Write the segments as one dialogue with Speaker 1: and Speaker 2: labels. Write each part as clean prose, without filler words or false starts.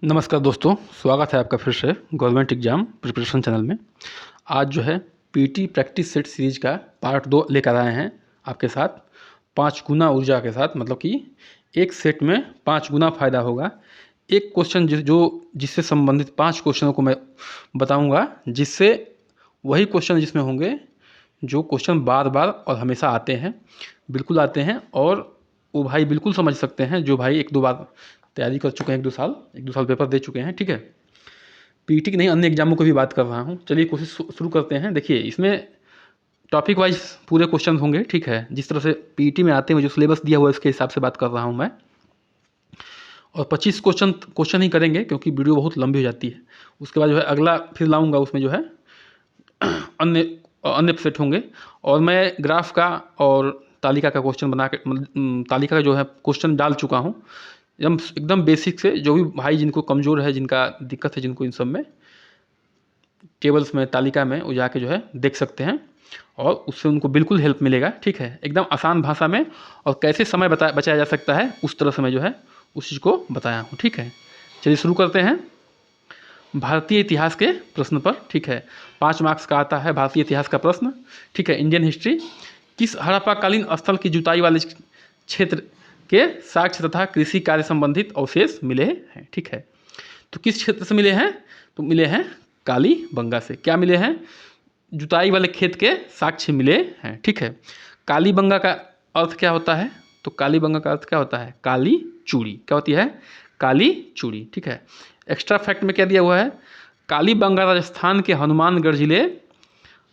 Speaker 1: नमस्कार दोस्तों, स्वागत है आपका फिर से गवर्नमेंट एग्ज़ाम प्रिपरेशन चैनल में। आज जो है पीटी प्रैक्टिस सेट सीरीज़ का पार्ट 2 लेकर आए हैं आपके साथ 5 गुना ऊर्जा के साथ। मतलब कि एक सेट में 5 गुना फ़ायदा होगा। एक क्वेश्चन जिससे संबंधित 5 क्वेश्चनों को मैं बताऊंगा, जिससे वही क्वेश्चन जिसमें होंगे जो क्वेश्चन बार बार और हमेशा आते हैं, बिल्कुल आते हैं। और वो भाई बिल्कुल समझ सकते हैं जो भाई 1-2 बार तैयारी कर चुके हैं, 1-2 साल पेपर दे चुके हैं। ठीक है, पीटी की नहीं, अन्य एग्जामों की भी बात कर रहा हूँ। चलिए कोशिश शुरू करते हैं। देखिए, इसमें टॉपिक वाइज पूरे क्वेश्चन होंगे। ठीक है, जिस तरह से पीटी में आते हैं, जो सिलेबस दिया हुआ है उसके हिसाब से बात कर रहा हूँ मैं। और 25 क्वेश्चन ही करेंगे क्योंकि वीडियो बहुत लंबी हो जाती है। उसके बाद जो है अगला फिर लाऊंगा, उसमें जो है अन्य अन्य सेट होंगे। और मैं ग्राफ का और तालिका का क्वेश्चन बना के तालिका का जो है क्वेश्चन डाल चुका हूँ एकदम बेसिक से। जो भी भाई जिनको कमज़ोर है, जिनका दिक्कत है, जिनको इन सब में टेबल्स में, तालिका में, वो जाके जो है देख सकते हैं और उससे उनको बिल्कुल हेल्प मिलेगा। ठीक है, एकदम आसान भाषा में। और कैसे समय बचाया जा सकता है, उस तरह से मैं जो है उस चीज़ को बताया हूँ। ठीक है, चलिए शुरू करते हैं भारतीय इतिहास के प्रश्न पर। ठीक है, 5 मार्क्स का आता है भारतीय इतिहास का प्रश्न। ठीक है, इंडियन हिस्ट्री। किस हड़प्पाकालीन स्थल की जुताई वाले क्षेत्र के साक्ष्य तथा कृषि कार्य संबंधित अवशेष मिले हैं? ठीक है, तो किस क्षेत्र से मिले हैं? तो मिले हैं कालीबंगा से। क्या मिले हैं? जुताई वाले खेत के साक्ष्य मिले हैं। ठीक है, कालीबंगा का अर्थ क्या होता है? तो कालीबंगा का अर्थ क्या होता है? काली चूड़ी। क्या होती है? काली चूड़ी। ठीक है, एक्स्ट्रा फैक्ट में क्या दिया हुआ है? कालीबंगा राजस्थान के हनुमानगढ़ जिले।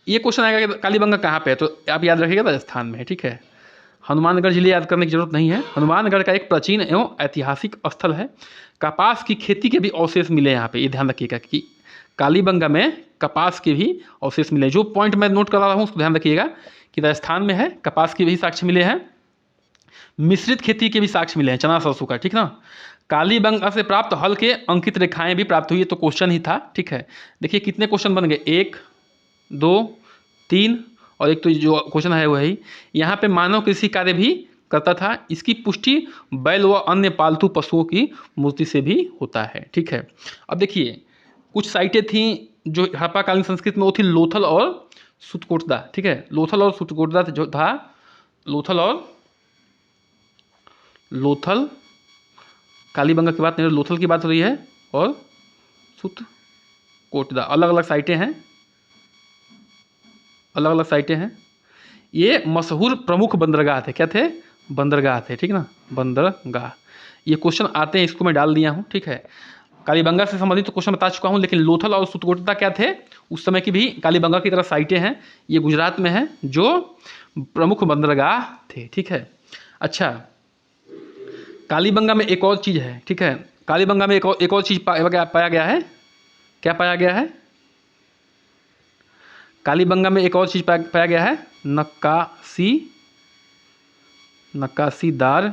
Speaker 1: ये क्वेश्चन आएगा कि कालीबंगा कहाँ पे है, तो आप याद रखिएगा राजस्थान में है। ठीक है, हनुमानगढ़ जिले याद करने की जरूरत नहीं है। हनुमानगढ़ का एक प्राचीन एवं ऐतिहासिक स्थल है। कपास की खेती के भी अवशेष मिले यहाँ पे, ये ध्यान रखिएगा कि कालीबंगा में कपास के भी अवशेष मिले। जो पॉइंट मैं नोट करा रहा हूँ उसको ध्यान रखिएगा कि राजस्थान में है, कपास के भी साक्ष्य मिले हैं, मिश्रित खेती के भी साक्ष्य मिले हैं, चना सरसों का। ठीक ना, कालीबंगा से प्राप्त हल के अंकित रेखाएं भी प्राप्त हुई। तो क्वेश्चन ही था। ठीक है, देखिए कितने क्वेश्चन बन गए, 1, 2, 3 और एक तो जो क्वेश्चन है वही। यहाँ पे मानव कृषि कार्य भी करता था। इसकी पुष्टि बैल व अन्य पालतू पशुओं की मूर्ति से भी होता है। ठीक है, अब देखिए कुछ साइटें थी जो हड़प्पाकालीन संस्कृति में, वो थी लोथल और सुतकोटदा। ठीक है, लोथल और सुतकोटदा जो था, लोथल कालीबंगा की बात नहीं, लोथल की बात हो रही है, और सुतकोटदा अलग अलग साइटें हैं। ये मशहूर प्रमुख बंदरगाह थे। क्या थे? बंदरगाह थे। ठीक ना, बंदरगाह। ये क्वेश्चन आते हैं, इसको मैं डाल दिया हूँ। ठीक है, कालीबंगा से संबंधित तो क्वेश्चन बता चुका हूँ, लेकिन लोथल और सुतकोटदा क्या थे उस समय की भी कालीबंगा की तरह साइटें हैं। ये गुजरात में है, जो प्रमुख बंदरगाह थे। ठीक है, अच्छा, कालीबंगा में एक और चीज़ है। ठीक है, कालीबंगा में एक और चीज़ पाया गया है। क्या पाया गया है? कालीबंगा में एक और चीज़ पाया गया है, नक्काशीदार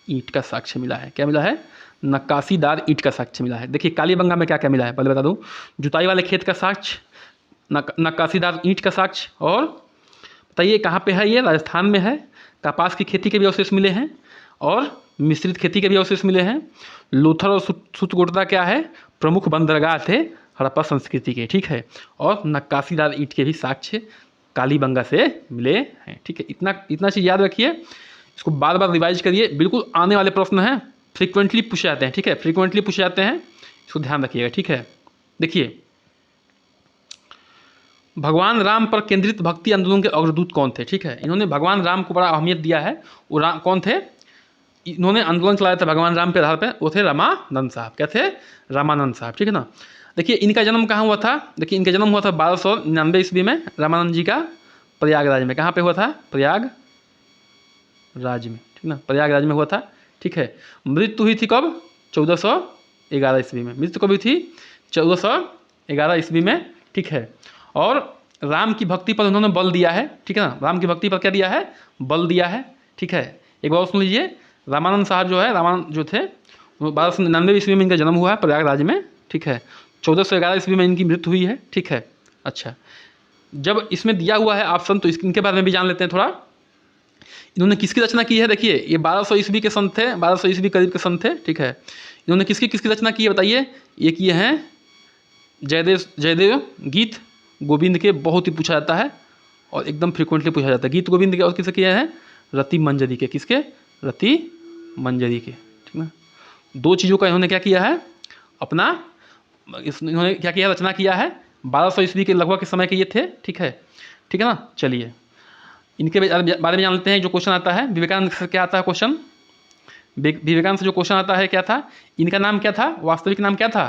Speaker 1: ईंट का साक्ष्य मिला है। क्या मिला है? नक्काशीदार ईंट का साक्ष्य मिला है। देखिए कालीबंगा में क्या क्या मिला है पहले बता दूं। जुताई वाले खेत का साक्ष्य, नक्काशीदार ईंट का साक्ष्य, और बताइए कहाँ पे है? ये राजस्थान में है। कपास की खेती के भी अवशेष मिले हैं और मिश्रित खेती के भी अवशेष मिले हैं। लोथल और सुतकोटदा क्या है? प्रमुख बंदरगाह थे हड़प्पा संस्कृति के। ठीक है, और नक्काशीदार ईंट के भी साक्ष्य कालीबंगा से मिले हैं। ठीक है, इतना चीज़ याद रखिए, इसको बार बार रिवाइज करिए। बिल्कुल आने वाले प्रश्न हैं, फ्रीक्वेंटली पूछे जाते हैं। ठीक है, फ्रीक्वेंटली पूछे जाते हैं, इसको ध्यान रखिएगा। ठीक है, देखिए भगवान राम पर केंद्रित भक्ति आंदोलन के अग्रदूत कौन थे? ठीक है, इन्होंने भगवान राम को बड़ा अहमियत दिया है। वो कौन थे? इन्होंने आंदोलन चलाया था भगवान राम के आधार पर, वो थे रामानंद साहब। क्या थे? रामानंद साहब। ठीक है ना, देखिए इनका जन्म कहाँ हुआ था? देखिए इनका जन्म हुआ था 1299 ईस्वी में, रामानंद जी का प्रयागराज में। कहाँ पे हुआ था? प्रयागराज में। ठीक ना, प्रयागराज में हुआ था। ठीक है, मृत्यु हुई थी कब? 1411 ईस्वी में। मृत्यु कब हुई थी? 1411 ईस्वी में। ठीक है, और राम की भक्ति पर उन्होंने बल दिया है। ठीक है ना, राम की भक्ति पर क्या दिया है? बल दिया है। ठीक है, एक बार सुन लीजिए, रामानंद साहब जो है, रामानंद जो थे, 1299 ईस्वी में इनका जन्म हुआ है प्रयागराज में। ठीक है, 1411 ईस्वी में इनकी मृत्यु हुई है। ठीक है, अच्छा, जब इसमें दिया हुआ है ऑप्शन, तो इनके बारे में भी जान लेते हैं थोड़ा। इन्होंने किसकी रचना की है? देखिए ये 1200 ईस्वी के संत थे, 1200 ईस्वी करीब के संत थे। ठीक है, इन्होंने किसकी किसकी रचना की है बताइए। ये किए हैं जयदेव गीत गोविंद के, बहुत ही पूछा जाता है और एकदम फ्रिक्वेंटली पूछा जाता है। गीत गोविंद के और किसके किए हैं, रति मंजरी के। किसके, रति मंजरी के, ठीक ना। दो चीज़ों का इन्होंने क्या किया है अपना, इन्होंने क्या किया, रचना किया है। 1200 ईस्वी के लगभग के समय के ये थे, ठीक है ना। चलिए इनके बारे में जान लेते हैं। जो क्वेश्चन आता है विवेकानंद से, क्या आता है क्वेश्चन, विवेकानंद से जो क्वेश्चन आता है क्या था, इनका नाम क्या था, वास्तविक नाम क्या था,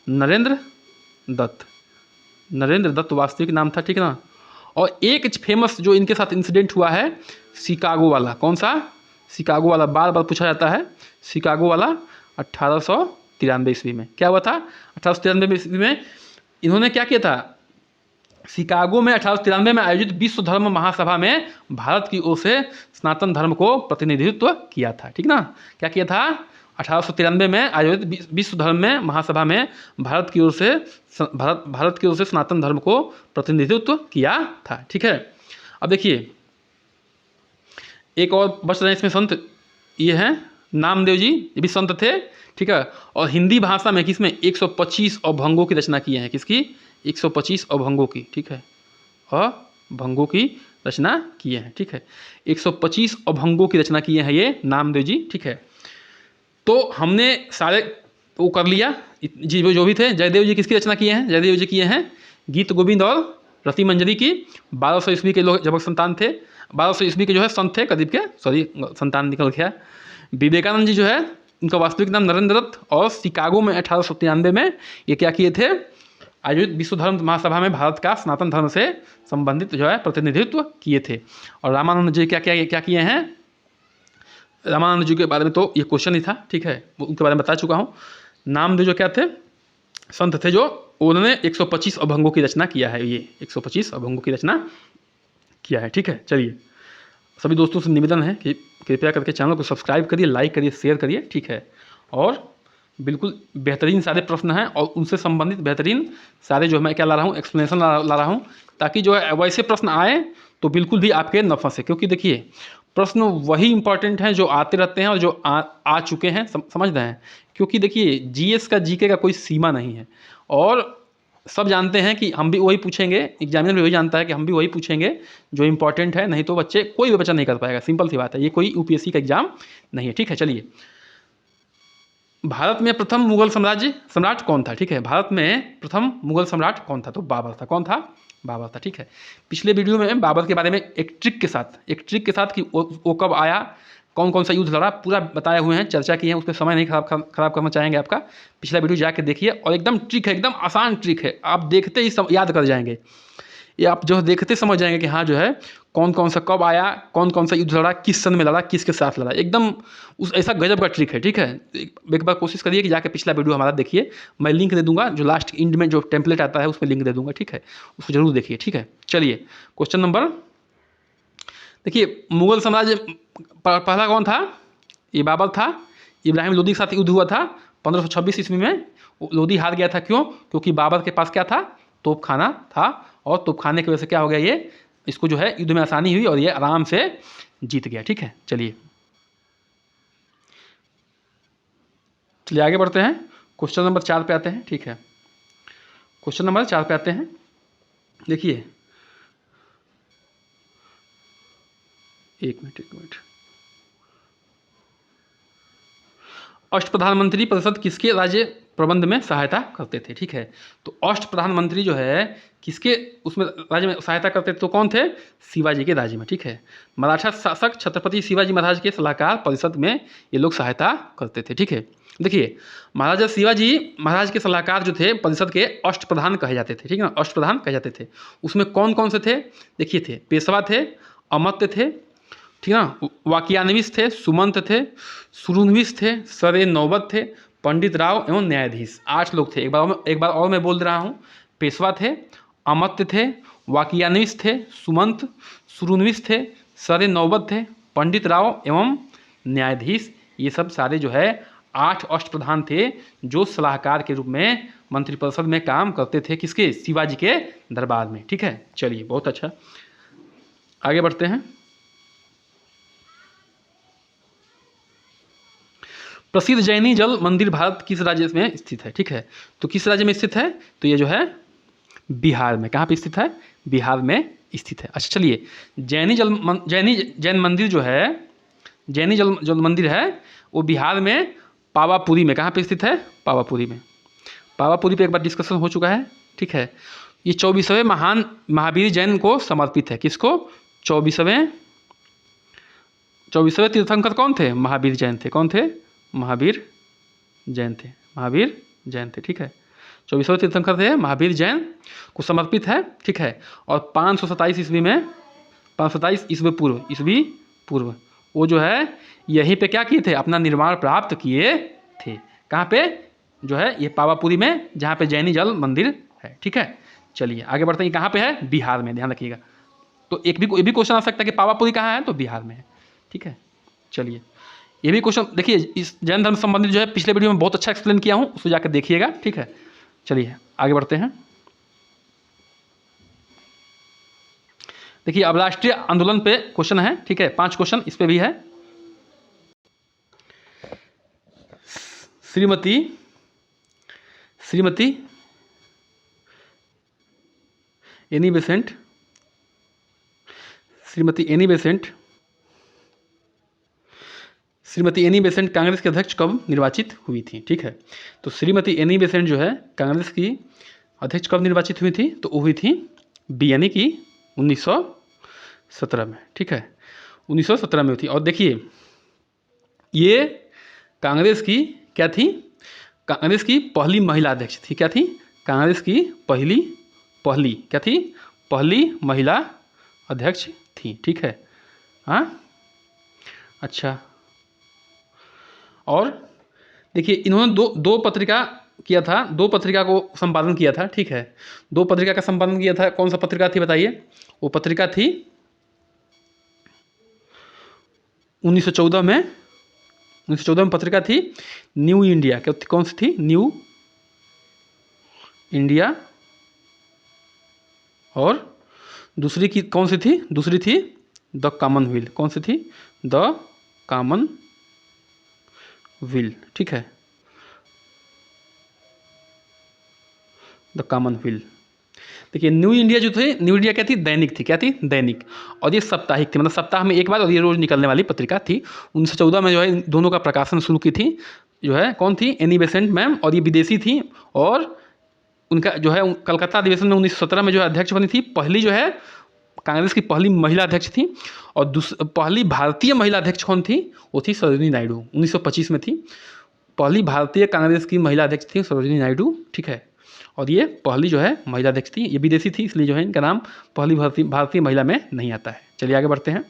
Speaker 1: नरेंद्र दत्त। नरेंद्र दत्त वास्तविक नाम था, ठीक है ना। और एक फेमस जो इनके साथ इंसिडेंट हुआ है शिकागो वाला, कौन सा, शिकागो वाला, बार बार पूछा जाता है। शिकागो वाला 1893 ईस्वी में क्या हुआ था, 1893 ईस्वी में इन्होंने क्या किया था, शिकागो में 1893 में आयोजित विश्व धर्म महासभा में भारत की ओर से सनातन धर्म को प्रतिनिधित्व किया था, ठीक ना। क्या किया था, 1893 में आयोजित विश्व धर्म में महासभा में भारत की ओर से सनातन धर्म को प्रतिनिधित्व किया था, ठीक है। अब देखिए एक और बच रहे हैं इसमें संत, ये हैं नामदेव जी, ये भी संत थे, ठीक है। और हिंदी भाषा में किसमें 125 अभंगों की रचना किए हैं, किसकी, 125 अभंगों की, ठीक है, अभंगों की रचना किए हैं, ठीक है। 125 अभंगों की रचना किए हैं ये नामदेव जी, ठीक है। तो हमने सारे वो कर लिया जी, जो भी थे। जयदेव जी किसकी रचना किए हैं, जयदेव जी किए हैं गीत गोविंद और रति मंजरी की। 1200 ईस्वी के लोग जब संतान थे, 1200 ईस्वी के जो है संत थे करीब के, सॉरी संतान निकल गया। विवेकानंद जी जो है उनका वास्तविक नाम नरेंद्र दत्त, और शिकागो में 1893 में ये क्या किए थे, आयोजित विश्व धर्म महासभा में भारत का सनातन धर्म से संबंधित जो है प्रतिनिधित्व किए थे। और रामानंद जी क्या किए हैं, रामानंद जी के बारे में तो ये क्वेश्चन ही था, ठीक है, उनके बारे में बता चुका हूँ। नामदेव जो क्या थे, संत थे, जो उन्होंने 125 अभंगों की रचना किया है, ये 125 अभंगों की रचना किया है, ठीक है। चलिए सभी दोस्तों से निवेदन है कि कृपया करके चैनल को सब्सक्राइब करिए, लाइक करिए, शेयर करिए, ठीक है। और बिल्कुल बेहतरीन सारे प्रश्न हैं और उनसे संबंधित बेहतरीन सारे जो मैं क्या ला रहा हूँ, एक्सप्लेनेशन ला रहा हूँ, ताकि जो है वैसे प्रश्न आए तो बिल्कुल भी आपके न फंसे। क्योंकि देखिए प्रश्न वही इंपॉर्टेंट हैं जो आते रहते हैं और जो आ चुके हैं, समझ रहे हैं। क्योंकि देखिए जीएस का जीके का कोई सीमा नहीं है, और सब जानते हैं कि हम भी वही पूछेंगे, एग्जामिनर भी वही जानता है कि हम भी वही पूछेंगे जो इंपॉर्टेंट है, नहीं तो बच्चे कोई भी बच्चा नहीं कर पाएगा। सिंपल सी बात है, ये कोई यूपीएससी का एग्जाम नहीं है, ठीक है। चलिए भारत में प्रथम मुगल सम्राट कौन था, ठीक है। भारत में प्रथम मुगल सम्राट कौन था, तो बाबर था। कौन था, बाबर था, ठीक है। पिछले वीडियो में बाबर के बारे में एक ट्रिक के साथ कि वो कब आया, कौन कौन सा युद्ध लड़ा, पूरा बताए हुए हैं, चर्चा की है। उसमें समय नहीं खराब करना चाहेंगे आपका, पिछला वीडियो जाके देखिए। और एकदम ट्रिक है, एकदम आसान ट्रिक है, आप देखते ही याद कर जाएंगे। ये आप जो देखते समझ जाएंगे कि हाँ जो है कौन कौन सा कब आया, कौन कौन सा युद्ध लड़ा, किस सन में लड़ा, किसके साथ लड़ा, एकदम उस ऐसा गजब का ट्रिक है, ठीक है। एक बार कोशिश करिए कि जाके पिछला वीडियो हमारा देखिए, मैं लिंक दे दूंगा, जो लास्ट एंड में जो टेम्पलेट आता है उसमें लिंक दे दूंगा, ठीक है, उसको जरूर देखिए, ठीक है। चलिए क्वेश्चन नंबर देखिए, मुगल साम्राज्य पहला कौन था, ये बाबर था। इब्राहिम लोदी के साथ युद्ध हुआ था 1526 ईस्वी में। लोदी हार गया था, क्यों, क्योंकि बाबर के पास क्या था, तोपखाना था, और तोपखाने की वजह से क्या हो गया, ये इसको जो है युद्ध में आसानी हुई और ये आराम से जीत गया, ठीक है। चलिए आगे बढ़ते हैं, क्वेश्चन नंबर 4 पे आते हैं, ठीक है। क्वेश्चन नंबर 4 पे आते हैं, देखिए एक मिनट। अष्ट प्रधानमंत्री परिषद किसके राज्य प्रबंध में सहायता करते थे, ठीक है। तो अष्ट प्रधानमंत्री जो है किसके उसमें राज्य में सहायता करते थे, तो कौन थे, शिवाजी के राज्य में, ठीक है। मराठा शासक छत्रपति शिवाजी महाराज के सलाहकार परिषद में ये लोग सहायता करते थे, ठीक है। देखिए महाराजा शिवाजी महाराज के सलाहकार जो थे परिषद के अष्ट प्रधान कहे जाते थे, ठीक है ना, अष्ट प्रधान कहे जाते थे। उसमें कौन कौन से थे, देखिए थे पेशवा थे, अमत्य थे, ठीक है ना, वाक्यान्विश थे, सुमंत थे, सुरुन्विश थे, सरे नौबत थे, पंडित राव एवं न्यायाधीश। 8 लोग थे। एक बार और मैं बोल रहा हूँ, पेशवा थे, अमत्य थे, वाक्यान्विश थे, सुमंत, सुरुन्विश थे, सरे नौबत थे, पंडित राव एवं न्यायाधीश। ये सब सारे जो है 8 अष्ट प्रधान थे जो सलाहकार के रूप में मंत्रिपरिषद में काम करते थे, किसके, शिवाजी के दरबार में, ठीक है। चलिए बहुत अच्छा, आगे बढ़ते हैं। प्रसिद्ध जैनी जल मंदिर भारत किस राज्य में स्थित है? ठीक है, तो किस राज्य में स्थित है? तो ये जो है बिहार में। कहाँ पे स्थित है? बिहार में स्थित है। अच्छा चलिए, जैन मंदिर जो है, जैनी जल मंदिर है वो बिहार में पावापुरी में। कहाँ पे स्थित है? पावापुरी में। पावापुरी पे एक बार डिस्कशन हो चुका है। ठीक है, ये 24वें महान महावीर जैन को समर्पित है। किसको? 24वें तीर्थंकर कौन थे? महावीर जैन थे। कौन थे? महावीर जैन थे। महावीर जैन थे। ठीक है, 24वें तीर्थंकर थे, महावीर जैन को समर्पित है। ठीक है, और 527 ईस्वी में, 527 ईस्वी पूर्व वो जो है यहीं पे क्या किए थे? अपना निर्माण प्राप्त किए थे। कहाँ पे? जो है ये पावापुरी में, जहाँ पे जैनी जल मंदिर है। ठीक है, चलिए आगे बढ़ते हैं। कहाँ पे है? बिहार में, ध्यान रखिएगा। तो ये भी क्वेश्चन आ सकता है कि पावापुरी कहाँ है? तो बिहार में है। ठीक है, चलिए ये भी क्वेश्चन देखिए, इस जैन धर्म संबंधित जो है पिछले वीडियो में बहुत अच्छा एक्सप्लेन किया हूँ, उसको जाकर देखिएगा। ठीक है, चलिए आगे बढ़ते हैं। देखिए अब राष्ट्रीय आंदोलन पे क्वेश्चन है। ठीक है, 5 क्वेश्चन इस पे भी है। Shrimati Annie Besant, Shrimati Annie Besant Congress के अध्यक्ष कब निर्वाचित हुई थी? ठीक है, तो श्रीमती एनी बेसेंट जो है कांग्रेस की अध्यक्ष कब निर्वाचित हुई थी? तो वो हुई थी यानी कि 1917 में। ठीक है, 1917 में हुई थी। और देखिए ये कांग्रेस की क्या थी? कांग्रेस की पहली महिला अध्यक्ष थी। क्या थी? कांग्रेस की पहली क्या थी? पहली महिला अध्यक्ष थी। ठीक है, हाँ अच्छा। और देखिए इन्होंने दो पत्रिका किया था, 2 पत्रिका को संपादन किया था। ठीक है, 2 पत्रिका का संपादन किया था। कौन सा पत्रिका थी बताइए? वो पत्रिका थी 1914 में, 1914 में पत्रिका थी न्यू इंडिया। कौन सी थी? New India. और दूसरी की कौन सी थी? दूसरी थी द कॉमनवेल्थ। कौन सी थी? The Commonwealth. ठीक है, द कॉमनवेल्थ। देखिए न्यू इंडिया जो थी, न्यू इंडिया क्या थी? दैनिक थी। क्या थी? दैनिक। और ये साप्ताहिक थी, मतलब सप्ताह में एक बार, और ये रोज निकलने वाली पत्रिका थी। 1914 में जो है इन दोनों का प्रकाशन शुरू की थी। जो है कौन थी? एनी बेसेंट मैम, और ये विदेशी थी। और उनका जो है कलकत्ता अधिवेशन में 1917 में जो है अध्यक्ष बनी थी। पहली जो है कांग्रेस की पहली महिला अध्यक्ष थी। और पहली भारतीय महिला अध्यक्ष कौन थी? वो थी सरोजिनी नायडू। 1925 में थी पहली भारतीय कांग्रेस की महिला अध्यक्ष थी सरोजिनी नायडू। ठीक है, और ये पहली जो है महिला अध्यक्ष थी। ये विदेशी थी, इसलिए जो है इनका नाम पहली भारतीय महिला में नहीं आता है। चलिए आगे बढ़ते हैं।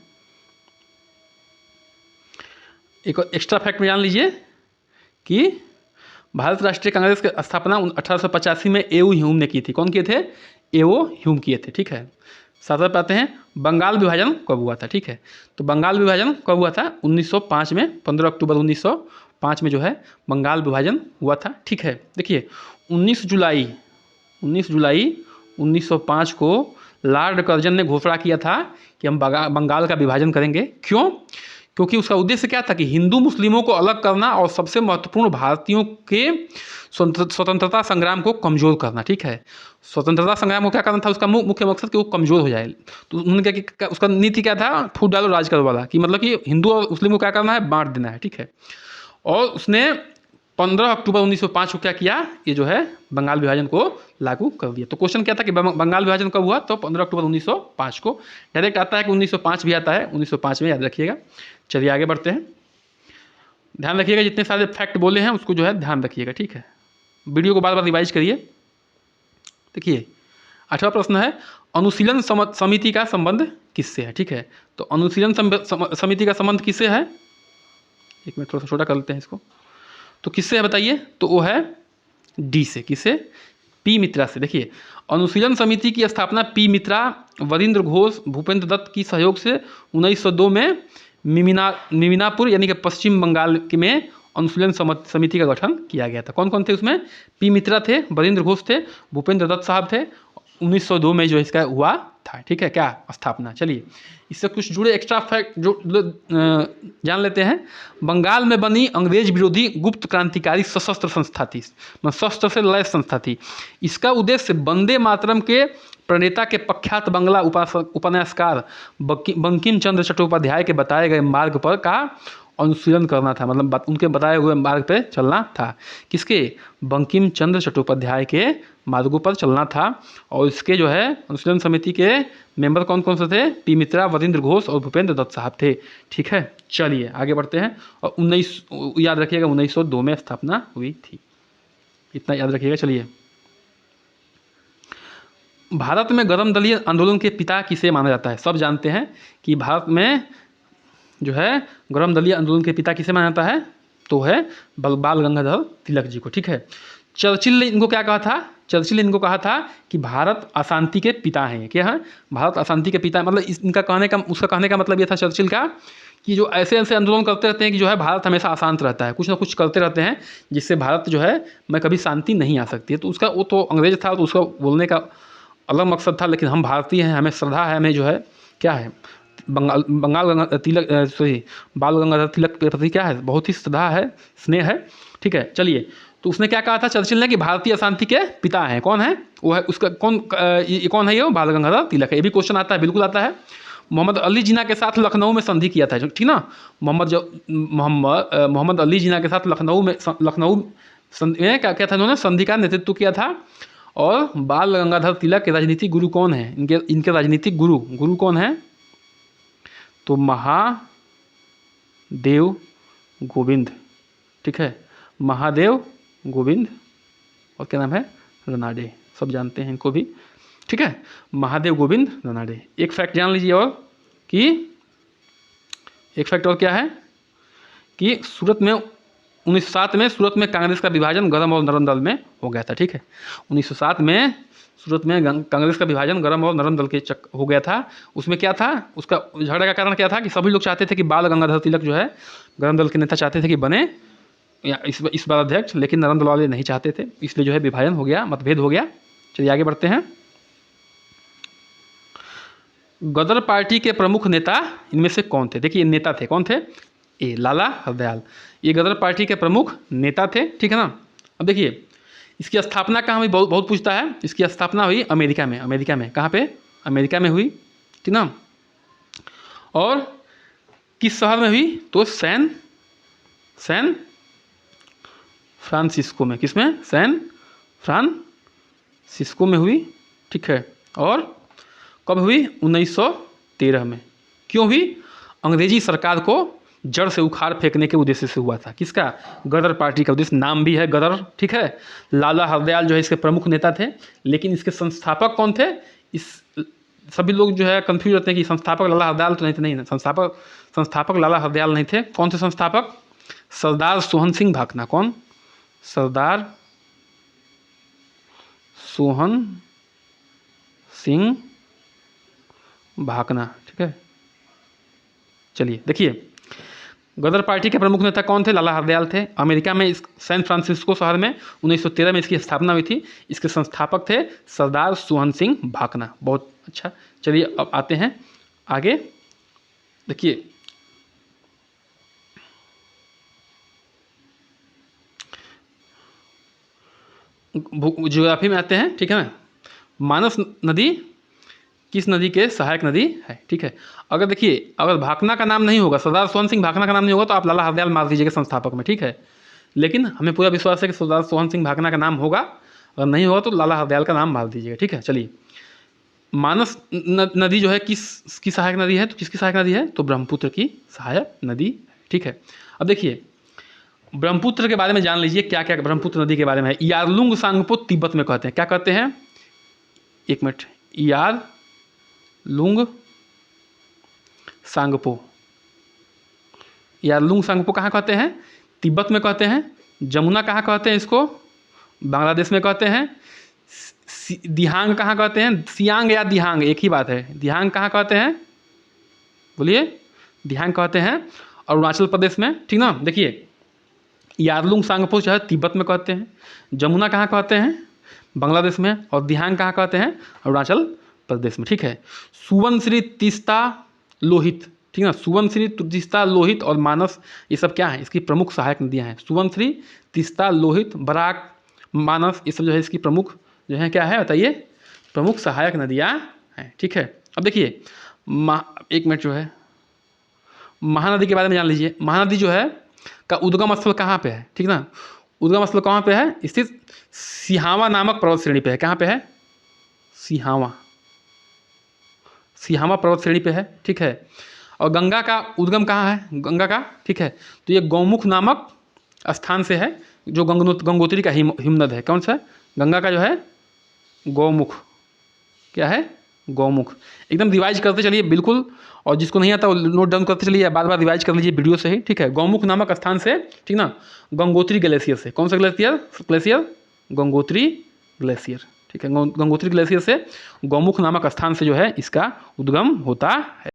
Speaker 1: एक और एक्स्ट्रा फैक्ट में जान लीजिए कि भारत राष्ट्रीय कांग्रेस की स्थापना 1885 में ए.ओ. ह्यूम ने की थी। कौन किए थे? ए.ओ. ह्यूम किए थे। ठीक है, साथ में आते हैं बंगाल विभाजन कब हुआ था? ठीक है, तो बंगाल विभाजन कब हुआ था? 1905 में, 15 अक्टूबर 1905 में जो है बंगाल विभाजन हुआ था। ठीक है, देखिए 19 जुलाई 1905 को लॉर्ड कर्जन ने घोषणा किया था कि हम बंगाल का विभाजन करेंगे। क्यों? क्योंकि उसका उद्देश्य क्या था कि हिंदू मुस्लिमों को अलग करना और सबसे महत्वपूर्ण भारतीयों के स्वतंत्रता संग्राम को कमज़ोर करना। ठीक है, स्वतंत्रता संग्राम को क्या करना था? उसका मुख्य मकसद कि वो कमज़ोर हो जाए। तो उन्होंने क्या उसका नीति क्या था? फूट डालो राज करो वाला, कि मतलब कि हिंदू और मुस्लिम को क्या करना है? बांट देना है। ठीक है, और उसने 15 अक्टूबर 1905 को क्या किया? ये जो है बंगाल विभाजन को लागू कर दिया। तो क्वेश्चन क्या था कि बंगाल विभाजन कब हुआ? तो 15 अक्टूबर 1905 को। डायरेक्ट आता है कि 1905 भी आता है, 1905 में, याद रखिएगा। चलिए आगे बढ़ते हैं। ध्यान रखिएगा जितने सारे फैक्ट बोले हैं उसको जो है ध्यान रखिएगा। ठीक है, वीडियो को बार बार रिवाइज करिए। देखिए 8वां प्रश्न है, अनुशीलन समिति का संबंध किससे है? ठीक है, तो अनुशीलन समिति का संबंध किससे है? एक मिनट थोड़ा सा छोटा कर लेते हैं इसको। तो किससे है बताइए? तो वो है डी से। किससे? पी मित्रा से। देखिए अनुशीलन समिति की स्थापना पी मित्रा, वरिंद्र घोष, भूपेंद्र दत्त की सहयोग से 1902 में मिमिनापुर यानी कि पश्चिम बंगाल में अनुशीलन समिति का गठन किया गया था। कौन कौन थे उसमें? पी मित्रा थे, वरिंद्र घोष थे, भूपेंद्र दत्त साहब थे, 1902 में जो इसका हुआ था, ठीक है, क्या स्थापना। चलिए इससे कुछ जुड़े एक्स्ट्रा फैक्ट जो जान लेते हैं। बंगाल में बनी अंग्रेज विरोधी गुप्त क्रांतिकारी सशस्त्र संस्था थी, मतलब शस्त्र से लड़ाई संस्था थी। इसका उद्देश्य वंदे मातरम के प्रणेता के प्रख्यात बंगला उपन्यासकार बंकिम चंद्र चट्टोपाध्याय के बताए गए मार्ग पर का अनुशीलन करना था, मतलब उनके बताए हुए मार्ग पे चलना था। किसके? बंकिम चंद्र चट्टोपाध्याय के मार्गों पर चलना था। और इसके जो है अनुशीलन समिति के मेंबर कौन कौन से थे? टी मित्रा, वरिंद्र घोष और भूपेंद्र दत्त साहब थे। ठीक है, चलिए आगे बढ़ते हैं। और 19 याद रखिएगा 1902 में स्थापना हुई थी, इतना याद रखिएगा। चलिए, भारत में गर्म दलीय आंदोलन के पिता किसे माना जाता है? सब जानते हैं कि भारत में जो है गर्म दलीय आंदोलन के पिता किसे माना जाता है? तो है बाल गंगाधर तिलक जी को। ठीक है, चर्चिल ने इनको क्या कहा था? चर्चिल ने इनको कहा था कि भारत अशांति के पिता हैं। क्या है? भारत अशांति के पिता। मतलब इनका कहने का मतलब ये था चर्चिल का कि जो ऐसे ऐसे आंदोलन करते रहते हैं कि जो है भारत हमेशा अशांत रहता है, कुछ ना कुछ करते रहते हैं जिससे भारत जो है में कभी शांति नहीं आ सकती है। तो उसका वो तो अंग्रेज था, तो उसका बोलने का अलग मकसद था। लेकिन हम भारतीय हैं, हमें श्रद्धा है, हमें जो है क्या है बाल गंगाधर तिलक के प्रति क्या है? बहुत ही श्रद्धा है, स्नेह है। ठीक है, चलिए, तो उसने क्या कहा था चर्चिल ने कि भारतीय अशांति के पिता हैं। कौन है वो? है उसका कौन है? ये बाल गंगाधर तिलक है। ये भी क्वेश्चन आता है, बिल्कुल आता है। मोहम्मद अली जिन्ना के साथ लखनऊ में संधि किया था, ठीक ना? मोहम्मद अली जिन्ना के साथ लखनऊ में क्या था? इन्होंने संधि का नेतृत्व किया था। और बाल गंगाधर तिलक के राजनीतिक गुरु कौन है? इनके राजनीतिक गुरु कौन है? तो महादेव गोविंद। ठीक है, महादेव गोविंद। और क्या नाम है? रनाडे। सब जानते हैं इनको भी। ठीक है, महादेव गोविंद रनाडे। एक फैक्ट जान लीजिए और कि एक फैक्ट और क्या है कि सूरत में 1907 में सूरत में कांग्रेस का विभाजन गरम और नरम दल में हो गया था। ठीक है, 1907 में सूरत में कांग्रेस का विभाजन गरम और नरम दल के हो गया था। उसमें क्या था? उसका झगड़े का कारण क्या था कि सभी लोग चाहते थे कि बाल गंगाधर तिलक जो है गरम दल के नेता चाहते थे कि बने या इस बार अध्यक्ष, लेकिन नरम दल वाले नहीं चाहते थे, इसलिए जो है विभाजन हो गया, मतभेद हो गया। चलिए आगे बढ़ते हैं। गदर पार्टी के प्रमुख नेता इनमें से कौन थे? देखिए नेता थे, कौन थे? ए लाला हरदयाल। ये गदर पार्टी के प्रमुख नेता थे। ठीक है ना? अब देखिए इसकी स्थापना कहाँ हुई? बहुत पूछता है। इसकी स्थापना हुई अमेरिका में। अमेरिका में कहाँ पे? अमेरिका में हुई, ठीक ना? और किस शहर में हुई? तो सैन फ्रांसिस्को में। किसमें? सैन फ्रांसिस्को में हुई। ठीक है, और कब हुई? 1913 में। क्यों हुई? अंग्रेजी सरकार को जड़ से उखाड़ फेंकने के उद्देश्य से हुआ था। किसका? गदर पार्टी का उद्देश्य, नाम भी है गदर। ठीक है, लाला हरदयाल जो है इसके प्रमुख नेता थे, लेकिन इसके संस्थापक कौन थे? इस सभी लोग जो है कंफ्यूज होते हैं कि संस्थापक लाला हरदयाल तो नहीं थे। नहीं, संस्थापक लाला हरदयाल नहीं थे। कौन थे संस्थापक? सरदार सोहन सिंह भाकना। कौन? सरदार सोहन सिंह भाकना। ठीक है, चलिए देखिए गदर पार्टी के प्रमुख नेता कौन थे? लाला हरदयाल थे। अमेरिका में सैन फ्रांसिस्को शहर में 1913 में इसकी स्थापना हुई थी। इसके संस्थापक थे सरदार सोहन सिंह भाकना। बहुत अच्छा, चलिए अब आते हैं आगे। देखिए ज्योग्राफी में आते हैं। ठीक है ना? मानस नदी किस नदी के सहायक नदी है? ठीक है, अगर देखिए अगर भाकना का नाम नहीं होगा, सरदार सोहन सिंह भाकना का नाम नहीं होगा, तो आप लाला हरदयाल मार दीजिएगा संस्थापक में। ठीक है, लेकिन हमें पूरा विश्वास है कि सरदार सोहन सिंह भाकना का नाम होगा। अगर नहीं होगा तो लाला हरदयाल का नाम मार दीजिएगा। ठीक है, चलिए मानस नदी जो है किसकी सहायक नदी है? तो किसकी सहायक नदी है? तो ब्रह्मपुत्र की सहायक नदी। ठीक है, अब देखिए ब्रह्मपुत्र के बारे में जान लीजिए क्या क्या ब्रह्मपुत्र नदी के बारे में है। यारलुंग सांगपो तिब्बत में कहते हैं। क्या कहते हैं? एक मिनट, यारलुंग सांगपो। यारलुंग सांगपो कहाँ कहते हैं? तिब्बत में कहते हैं। जमुना कहाँ कहते हैं इसको? बांग्लादेश में कहते हैं। दिहांग कहाँ कहते हैं? सियांग या दिहांग एक ही बात है। दिहांग कहाँ कहते हैं? बोलिए। दिहांग कहते हैं अरुणाचल प्रदेश में। ठीक ना? देखिए यारलुंग सांगपो जो है तिब्बत में कहते हैं। जमुना कहाँ कहते हैं? बांग्लादेश में, और दिहांग कहाँ कहते हैं, अरुणाचल प्रदेश में। ठीक है, सुबनसिरी, तीस्ता, लोहित, ठीक है ना, सुबनसिरी, तीस्ता, लोहित और मानस, ये सब क्या है, इसकी प्रमुख सहायक नदियाँ हैं। सुबनसिरी, तीस्ता, लोहित, बराक, मानस, ये सब जो है इसकी प्रमुख जो है क्या है बताइए, प्रमुख सहायक नदियाँ हैं। ठीक है, अब देखिए एक मिनट जो है महानदी के बारे में जान लीजिए। महानदी जो है का उद्गम स्थल कहाँ पे है, ठीक ना, उद्गम स्थल कहाँ पे है, स्थित सिहावा नामक पर्वत श्रेणी पे है। कहाँ पे है, सिहावा, सिहावा पर्वत श्रेणी पे है। ठीक है, और गंगा का उद्गम कहाँ है, गंगा का, ठीक है, तो ये गौमुख नामक स्थान से है, जो गंगोत्री का हिमनद है। कौन सा, गंगा का जो है गौमुख, क्या है, गौमुख। एकदम रिवाइज करते चलिए बिल्कुल, और जिसको नहीं आता वो नोट डाउन करते चलिए, बार बार रिवाइज कर लीजिए वीडियो से ही। ठीक है, गौमुख नामक स्थान से, ठीक ना, गंगोत्री ग्लेशियर से। कौन सा ग्लेशियर, गंगोत्री ग्लेशियर। ठीक है, गंगोत्री ग्लेशियर से, गौमुख नामक स्थान से जो है इसका उद्गम होता है।